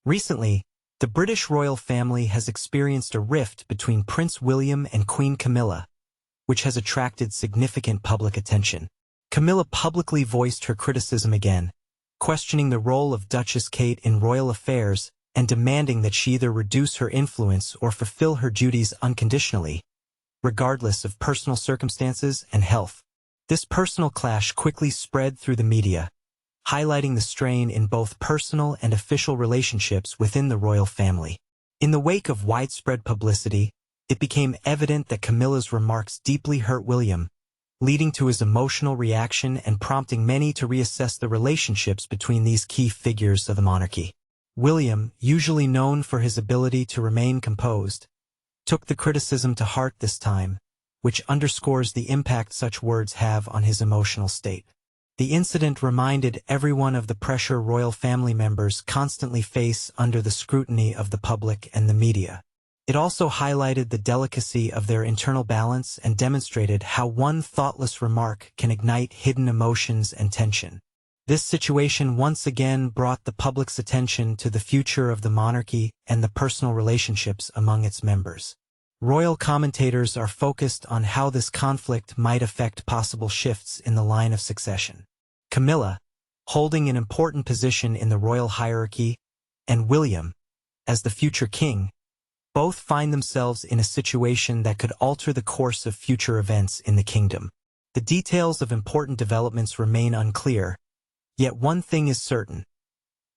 Recently, the British royal family has experienced a rift between Prince William and Queen Camilla, which has attracted significant public attention. Camilla publicly voiced her criticism again, questioning the role of Duchess Kate in royal affairs and demanding that she either reduce her influence or fulfill her duties unconditionally, regardless of personal circumstances and health. This personal clash quickly spread through the media, highlighting the strain in both personal and official relationships within the royal family. In the wake of widespread publicity, it became evident that Camilla's remarks deeply hurt William, leading to his emotional reaction and prompting many to reassess the relationships between these key figures of the monarchy. William, usually known for his ability to remain composed, took the criticism to heart this time, which underscores the impact such words have on his emotional state. The incident reminded everyone of the pressure royal family members constantly face under the scrutiny of the public and the media. It also highlighted the delicacy of their internal balance and demonstrated how one thoughtless remark can ignite hidden emotions and tension. This situation once again brought the public's attention to the future of the monarchy and the personal relationships among its members. Royal commentators are focused on how this conflict might affect possible shifts in the line of succession. Camilla, holding an important position in the royal hierarchy, and William, as the future king, both find themselves in a situation that could alter the course of future events in the kingdom. The details of important developments remain unclear, yet one thing is certain.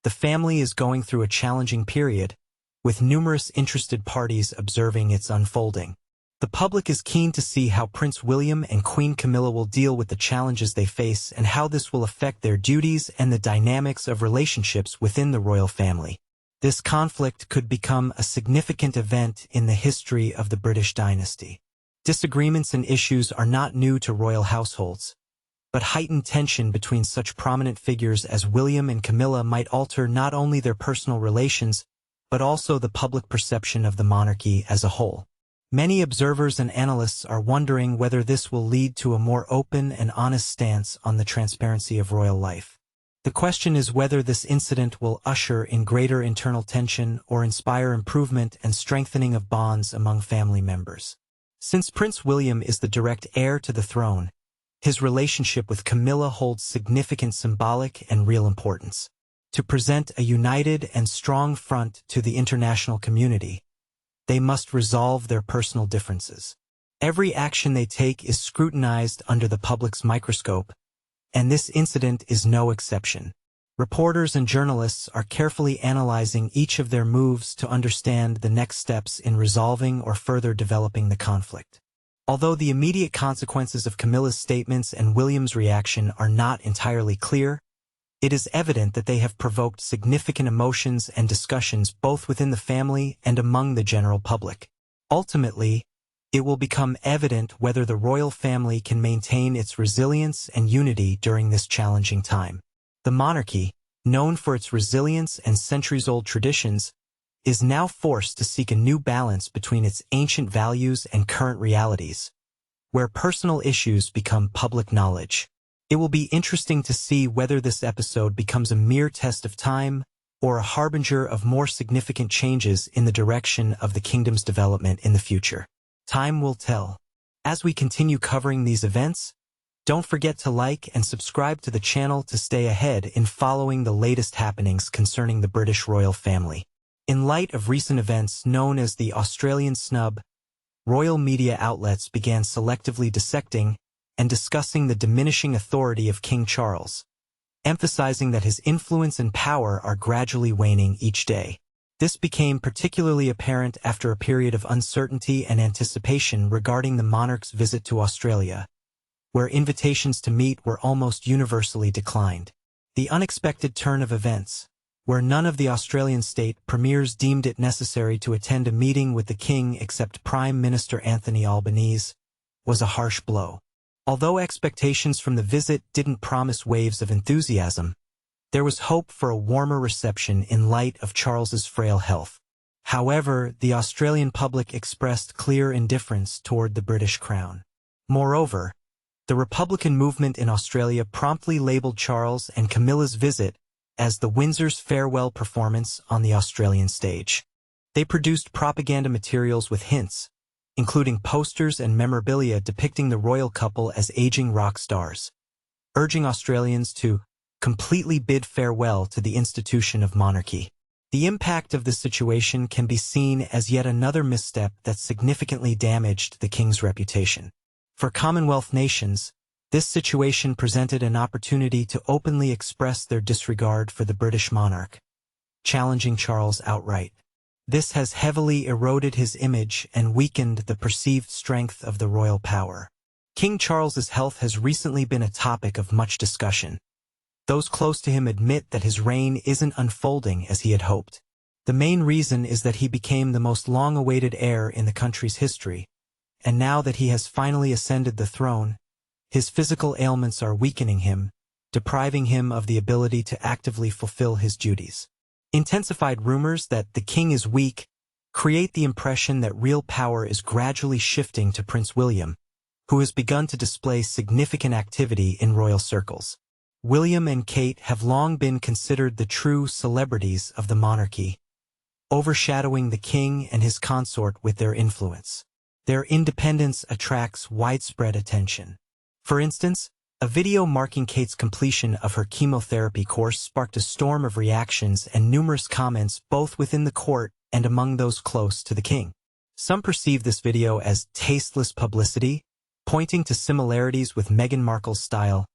The family is going through a challenging period, with numerous interested parties observing its unfolding. The public is keen to see how Prince William and Queen Camilla will deal with the challenges they face and how this will affect their duties and the dynamics of relationships within the royal family. This conflict could become a significant event in the history of the British dynasty. Disagreements and issues are not new to royal households, but heightened tension between such prominent figures as William and Camilla might alter not only their personal relations, but also the public perception of the monarchy as a whole. Many observers and analysts are wondering whether this will lead to a more open and honest stance on the transparency of royal life. The question is whether this incident will usher in greater internal tension or inspire improvement and strengthening of bonds among family members. Since Prince William is the direct heir to the throne, his relationship with Camilla holds significant symbolic and real importance. To present a united and strong front to the international community, they must resolve their personal differences. Every action they take is scrutinized under the public's microscope, and this incident is no exception. Reporters and journalists are carefully analyzing each of their moves to understand the next steps in resolving or further developing the conflict. Although the immediate consequences of Camilla's statements and William's reaction are not entirely clear, it is evident that they have provoked significant emotions and discussions both within the family and among the general public. Ultimately, it will become evident whether the royal family can maintain its resilience and unity during this challenging time. The monarchy, known for its resilience and centuries-old traditions, is now forced to seek a new balance between its ancient values and current realities, where personal issues become public knowledge. It will be interesting to see whether this episode becomes a mere test of time or a harbinger of more significant changes in the direction of the kingdom's development in the future. Time will tell. As we continue covering these events, don't forget to like and subscribe to the channel to stay ahead in following the latest happenings concerning the British royal family. In light of recent events known as the Australian snub, royal media outlets began selectively dissecting and discussing the diminishing authority of King Charles, emphasizing that his influence and power are gradually waning each day. This became particularly apparent after a period of uncertainty and anticipation regarding the monarch's visit to Australia, where invitations to meet were almost universally declined. The unexpected turn of events, where none of the Australian state premiers deemed it necessary to attend a meeting with the king except Prime Minister Anthony Albanese, was a harsh blow. Although expectations from the visit didn't promise waves of enthusiasm, there was hope for a warmer reception in light of Charles's frail health. However, the Australian public expressed clear indifference toward the British crown. Moreover, the Republican movement in Australia promptly labeled Charles and Camilla's visit as the Windsor's farewell performance on the Australian stage. They produced propaganda materials with hints, including posters and memorabilia depicting the royal couple as aging rock stars, urging Australians to completely bid farewell to the institution of monarchy. The impact of this situation can be seen as yet another misstep that significantly damaged the king's reputation. For Commonwealth nations, this situation presented an opportunity to openly express their disregard for the British monarch, challenging Charles outright. This has heavily eroded his image and weakened the perceived strength of the royal power. King Charles's health has recently been a topic of much discussion. Those close to him admit that his reign isn't unfolding as he had hoped. The main reason is that he became the most long-awaited heir in the country's history, and now that he has finally ascended the throne, his physical ailments are weakening him, depriving him of the ability to actively fulfill his duties. Intensified rumors that the king is weak create the impression that real power is gradually shifting to Prince William, who has begun to display significant activity in royal circles. William and Kate have long been considered the true celebrities of the monarchy, overshadowing the king and his consort with their influence. Their independence attracts widespread attention. For instance, a video marking Kate's completion of her chemotherapy course sparked a storm of reactions and numerous comments both within the court and among those close to the king. Some perceive this video as tasteless publicity, pointing to similarities with Meghan Markle's style,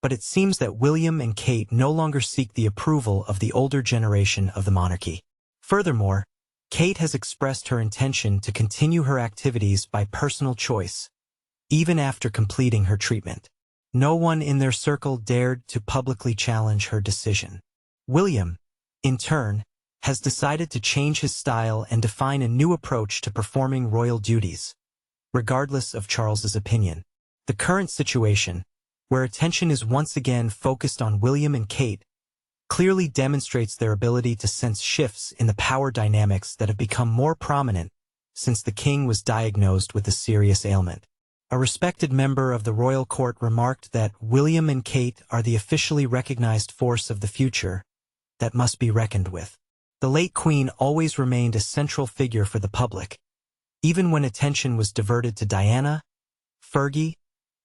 but it seems that William and Kate no longer seek the approval of the older generation of the monarchy. Furthermore, Kate has expressed her intention to continue her activities by personal choice, even after completing her treatment. No one in their circle dared to publicly challenge her decision. William, in turn, has decided to change his style and define a new approach to performing royal duties, regardless of Charles's opinion. The current situation, where attention is once again focused on William and Kate, clearly demonstrates their ability to sense shifts in the power dynamics that have become more prominent since the king was diagnosed with a serious ailment. A respected member of the royal court remarked that William and Kate are the officially recognized force of the future that must be reckoned with. The late queen always remained a central figure for the public, even when attention was diverted to Diana, Fergie,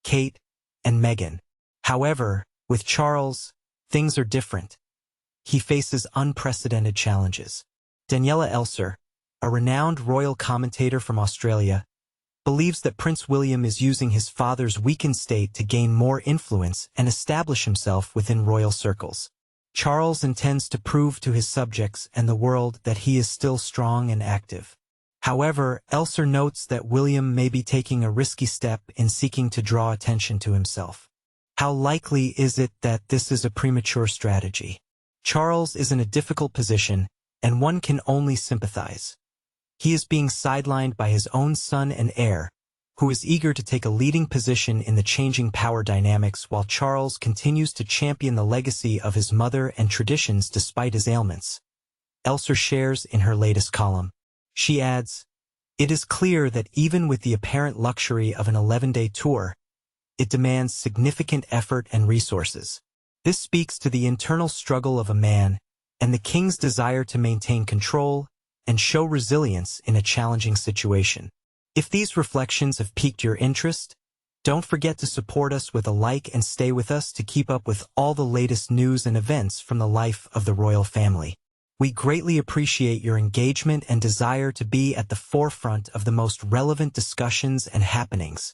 Kate, and Meghan. However, with Charles, things are different. He faces unprecedented challenges. Daniela Elser, a renowned royal commentator from Australia, believes that Prince William is using his father's weakened state to gain more influence and establish himself within royal circles. Charles intends to prove to his subjects and the world that he is still strong and active. However, Elser notes that William may be taking a risky step in seeking to draw attention to himself. How likely is it that this is a premature strategy? Charles is in a difficult position, and one can only sympathize. He is being sidelined by his own son and heir, who is eager to take a leading position in the changing power dynamics while Charles continues to champion the legacy of his mother and traditions despite his ailments. Elser shares in her latest column. She adds, "It is clear that even with the apparent luxury of an 11-day tour, it demands significant effort and resources. This speaks to the internal struggle of a man and the king's desire to maintain control and show resilience in a challenging situation." If these reflections have piqued your interest, don't forget to support us with a like and stay with us to keep up with all the latest news and events from the life of the royal family. We greatly appreciate your engagement and desire to be at the forefront of the most relevant discussions and happenings.